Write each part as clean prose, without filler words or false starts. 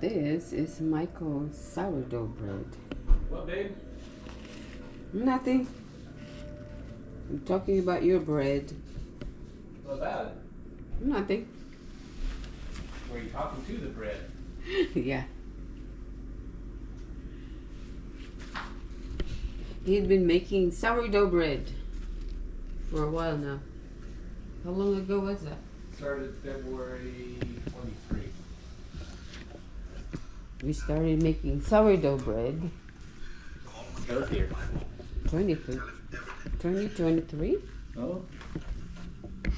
This is Michael's sourdough bread. What, babe? Nothing. I'm talking about your bread. What about it? Nothing. Were you talking to the bread? Yeah. He'd been making sourdough bread for a while now. How long ago was that? Started February 23. We started making sourdough bread Healthier. 2023? Oh. A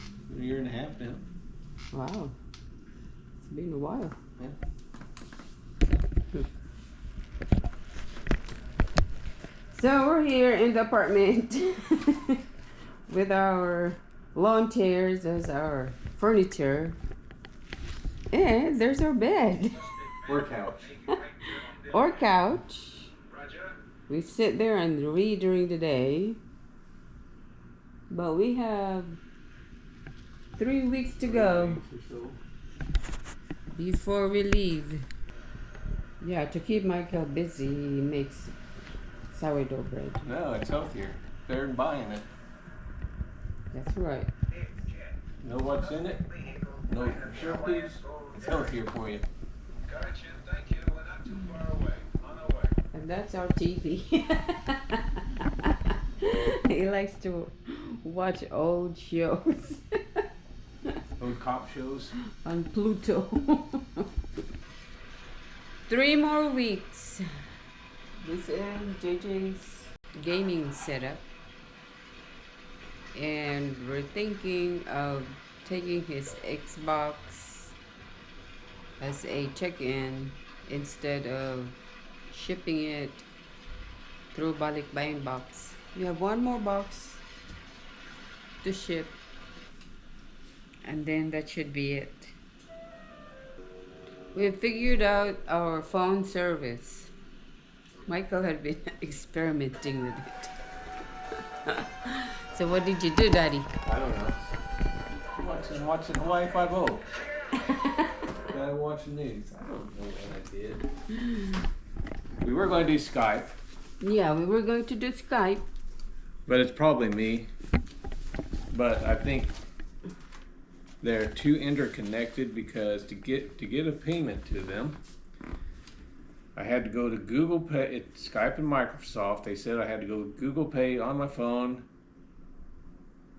year and a half now. Wow. It's been a while. Yeah. So we're here in the apartment with our lawn chairs as our furniture. And there's our bed. Or couch. Or couch. We sit there and read during the day. But we have 3 weeks to go before we leave. Yeah, to keep Michael busy, he makes sourdough bread. No, it's healthier. Better than buying it. That's right. Know what's in it? No sharpies. It's healthier for you. Gotcha, thank you. We're not too far away. On our way. And that's our TV. He likes to watch old shows Old cop shows. on Pluto. 3 more weeks. This is JJ's gaming setup. And we're thinking of taking his Xbox as a check-in instead of shipping it through balikbayan box. We have 1 more box to ship, and then that should be it. We've figured out our phone service. Michael had been experimenting with it. So what did you do, Daddy? I don't know. Watching Hawaii 5-0. Gotta watch the news. I don't know what I did. We were going to do Skype. Yeah, we were going to do Skype. But it's probably me. But I think they're too interconnected because to get a payment to them, I had to go to Google Pay. It's Skype and Microsoft. They said I had to go to Google Pay on my phone,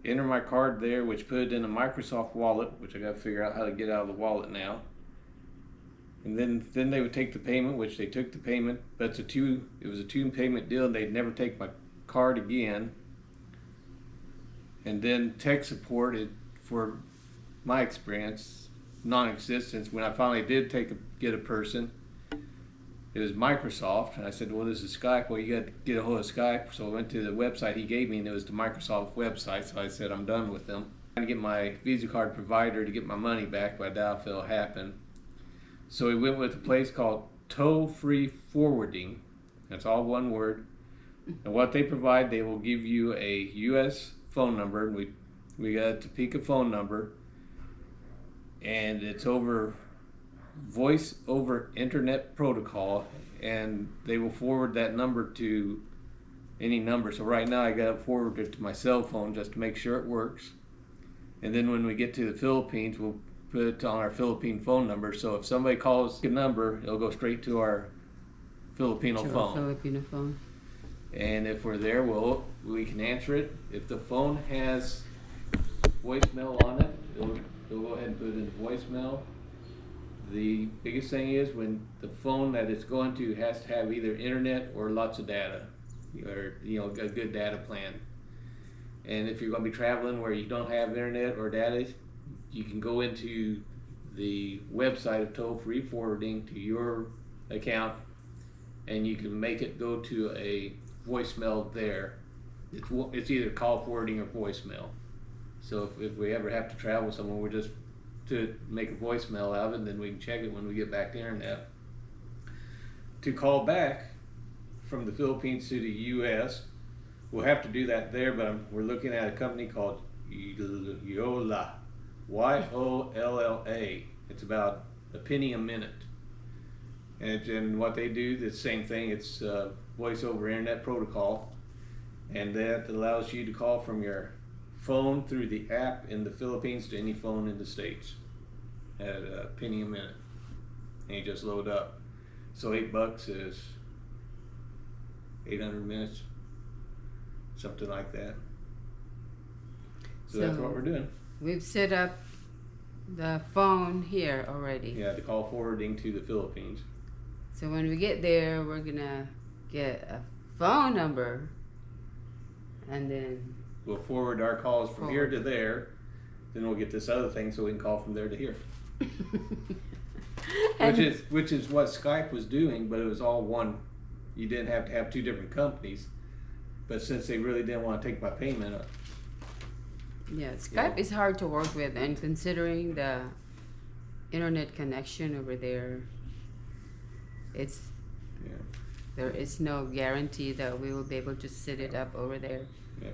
enter my card there, which put it in a Microsoft wallet, which I got to figure out how to get out of the wallet now. And then they would take the payment, which they took the payment, but it was a 2 payment deal, and they'd never take my card again. And then tech support, for my experience, non-existence. When I finally did get a person, it was Microsoft, and I said, well, this is Skype. Well, you got to get a hold of Skype. So I went to the website he gave me, and it was the Microsoft website. So I said, I'm done with them. I'm trying to get my Visa card provider to get my money back, but I doubt if it'll happen. So we went with a place called Toll-Free Forwarding. That's all one word. And what they provide, they will give you a U.S. phone number. We got a Topeka phone number, and it's over voice over internet protocol, and they will forward that number to any number. So right now I got it forwarded to my cell phone just to make sure it works. And then when we get to the Philippines, we'll put it on our Philippine phone number. So if somebody calls a number, it'll go straight to our Filipino phone. Filipino phone. And if we're there, we can answer it. If the phone has voicemail on it, it'll go ahead and put it in voicemail. The biggest thing is when the phone that it's going to has to have either internet or lots of data, or a good data plan. And if you're going to be traveling where you don't have internet or data, you can go into the website of Toll-Free Forwarding to your account, and you can make it go to a voicemail there. It's either call forwarding or voicemail. So if we ever have to travel somewhere, we're just to make a voicemail out of it, and then we can check it when we get back to internet. To call back from the Philippines to the U.S., we'll have to do that there, but we're looking at a company called Yolla, Yolla. It's about a penny a minute. And what they do, the same thing. It's voice over internet protocol, and that allows you to call from your phone through the app in the Philippines to any phone in the States at a penny a minute, and you just load up. So $8 is 800 minutes, something like that. So that's what we're doing. We've set up the phone here already. Yeah, the call forwarding to the Philippines. So when we get there, we're gonna get a phone number, and then We'll forward our calls from here to there. Then we'll get this other thing so we can call from there to here. Which is what Skype was doing, but it was all one. You didn't have to have two different companies. But since they really didn't want to take my payment, yeah, Skype is hard to work with, and considering the internet connection over there, it's there is no guarantee that we will be able to set it up over there. Yeah.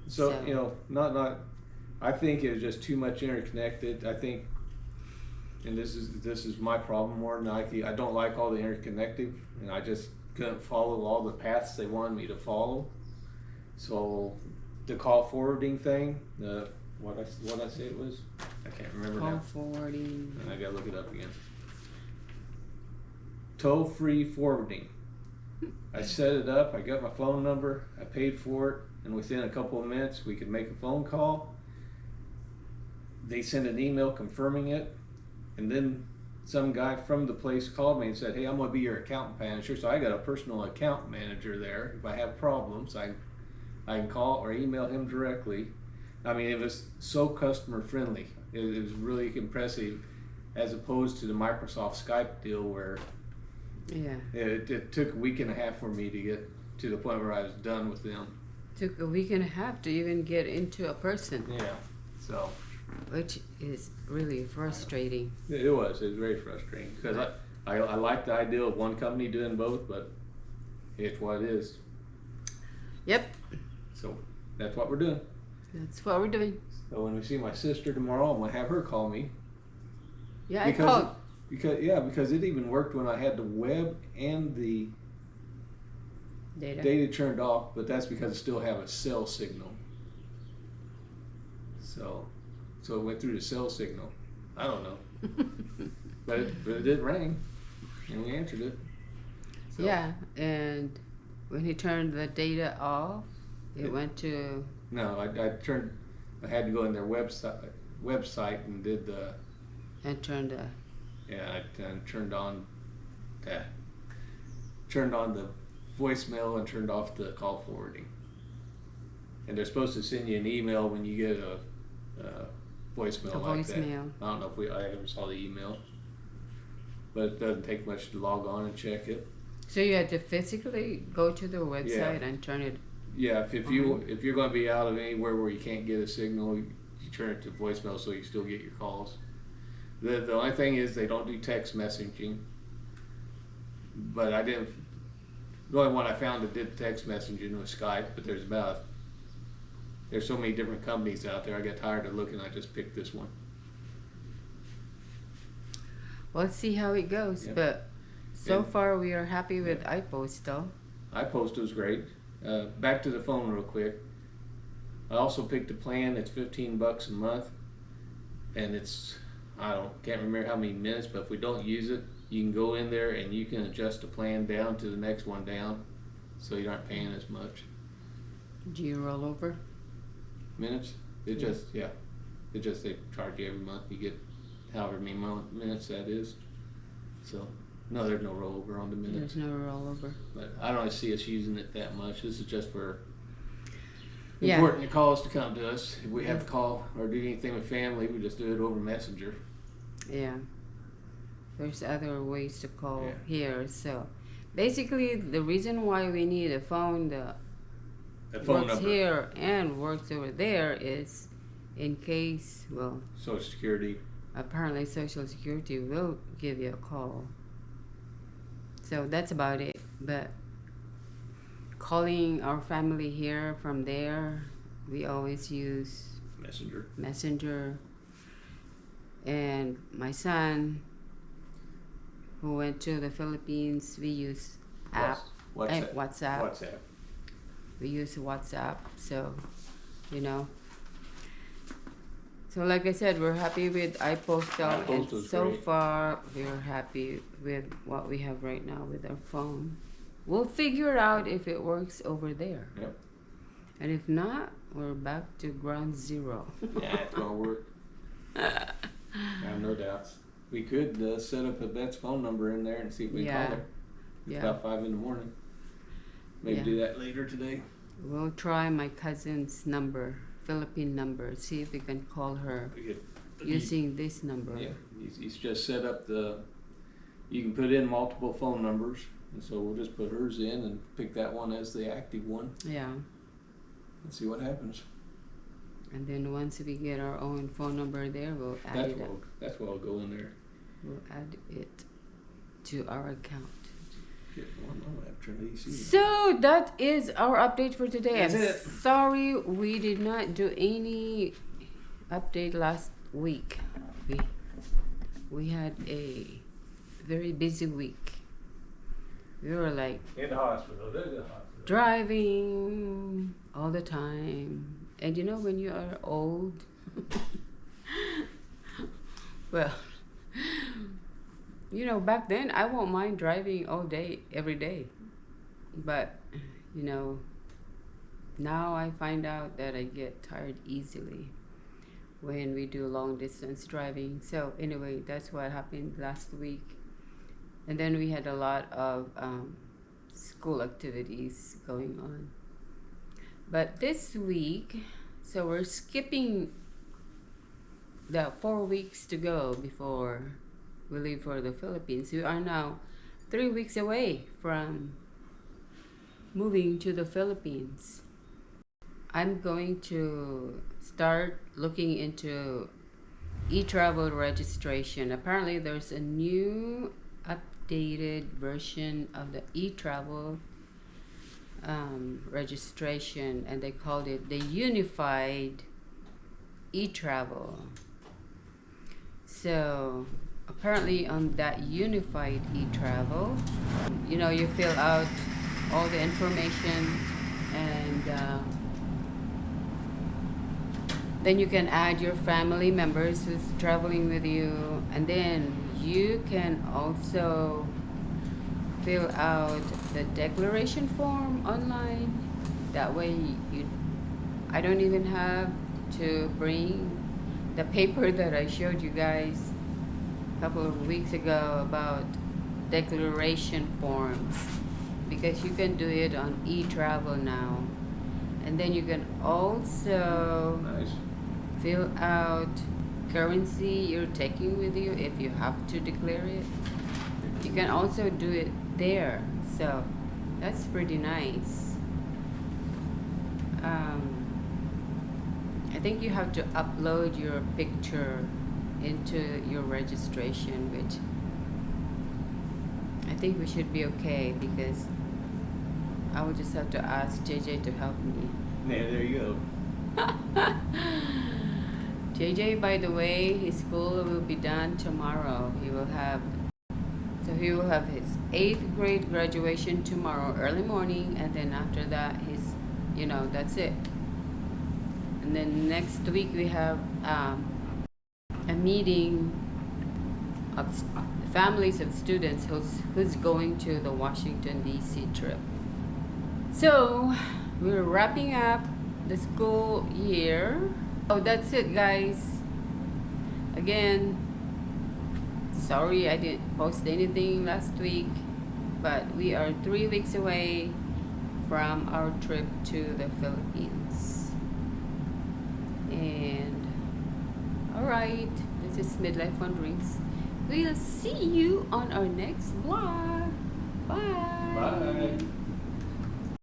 So you know, not. I think it was just too much interconnected. I think, and this is my problem more than I don't like all the interconnected, and I just couldn't follow all the paths they wanted me to follow. So the call forwarding thing, what I say it was, I can't remember now. Call forwarding. And I gotta look it up again. Toll-free forwarding. I set it up. I got my phone number. I paid for it, and within a couple of minutes, we could make a phone call. They sent an email confirming it, and then some guy from the place called me and said, "Hey, I'm gonna be your account manager." So I got a personal account manager there. If I have problems, I can call or email him directly. I mean, it was so customer friendly. It was really impressive, as opposed to the Microsoft Skype deal where it took a week and a half for me to get to the point where I was done with them. Took a week and a half to even get into a person. Yeah, so. Which is really frustrating. It was very frustrating because I like the idea of one company doing both, but it's what it is. Yep. So that's what we're doing. That's what we're doing. So when we see my sister tomorrow, I'm gonna have her call me. Yeah, I called. Because it even worked when I had the web and the data turned off, but that's because I still have a cell signal. So it went through the cell signal. I don't know, but it did ring, and we answered it. So. Yeah, and when he turned the data off, it went to. No, I had to go in their website and did the. And turned the. Yeah, I turned on the voicemail and turned off the call forwarding. And they're supposed to send you an email when you get a voicemail like that. I don't know if I ever saw the email, but it doesn't take much to log on and check it. So you had to physically go to the website and turn it. Yeah, if you're going to be out of anywhere where you can't get a signal, you turn it to voicemail so you still get your calls. The only thing is they don't do text messaging, but the only one I found that did text messaging was Skype, but there's so many different companies out there. I got tired of looking. I just picked this one. Well, let's see how it goes. Yep. But so far, we are happy with iPost, though. iPost was great. Back to the phone real quick. I also picked a plan. It's $15 a month, and can't remember how many minutes. But if we don't use it, you can go in there and you can adjust the plan down to the next one down, so you aren't paying as much. Do you roll over? Minutes? They charge you every month. You get however many minutes that is. So no, there's no rollover on the minutes. There's no rollover. But I don't see us using it that much. This is just for important calls to come to us. If we have to call or do anything with family, we just do it over Messenger. Yeah. There's other ways to call here. So basically, the reason why we need a phone that works number here and works over there is in case, Social Security. Apparently Social Security will give you a call. So that's about it. But calling our family here from there, we always use Messenger. And my son, who went to the Philippines, we use app, WhatsApp. WhatsApp. We use WhatsApp, so you know. So like I said, we're happy with iPostal, and iPostal's so great. far we're happy with what we have right now with our phone. We'll figure out if it works over there. Yep. And if not, we're back to ground zero. Yeah, it's gonna work. I have no doubts. We could set up Yvette's phone number in there and see if we can Yeah. call her. It's Yeah. about 5 in the morning. Maybe Yeah. do that later today. We'll try my cousin's number, Philippine number, see if we can call her We could, using this number. yeah, he's just set up you can put in multiple phone numbers, and so we'll just put hers in and pick that one as the active one Yeah. and see what happens. And then once we get our own phone number there, we'll add it up. That's what I'll go in there. We'll add it to our account. Get one. I'm gonna have to turn the AC. So that is our update for today. That's I'm it. sorry we did not do any update last week. We had a very busy week. We were like In the hospital. They're in the hospital. driving all the time. And you know when you are old, well, you know, back then I won't mind driving all day, every day. But, you know, now I find out that I get tired easily when we do long distance driving. So anyway, that's what happened last week. And then we had a lot of school activities going on. But this week, so we're skipping the 4 weeks to go before we leave for the Philippines. We are now 3 weeks away from moving to the Philippines. I'm going to start looking into e-travel registration. Apparently there's a new updated version of the e-travel registration, and they called it the unified e-travel. So apparently on that unified e-travel, you know, you fill out all the information, and then you can add your family members who's traveling with you, and then you can also fill out the declaration form online. That way I don't even have to bring the paper that I showed you guys a couple of weeks ago about declaration forms, because you can do it on e-travel now. And then you can also Nice. fill out currency you're taking with you if you have to declare it. You can also do it there, so that's pretty nice. I think you have to upload your picture into your registration, which I think we should be okay, because I will just have to ask JJ to help me. Yeah, there you go. JJ, by the way, his school will be done tomorrow. He will have his 8th grade graduation tomorrow, early morning, and then after that, that's it. And then next week we have a meeting of families of students who's going to the Washington DC trip. So we're wrapping up the school year. Oh, that's it, guys. Again, sorry I didn't post anything last week, but we are 3 weeks away from our trip to the Philippines. And alright, this is Midlife Wanderings. We'll see you on our next vlog. Bye. Bye.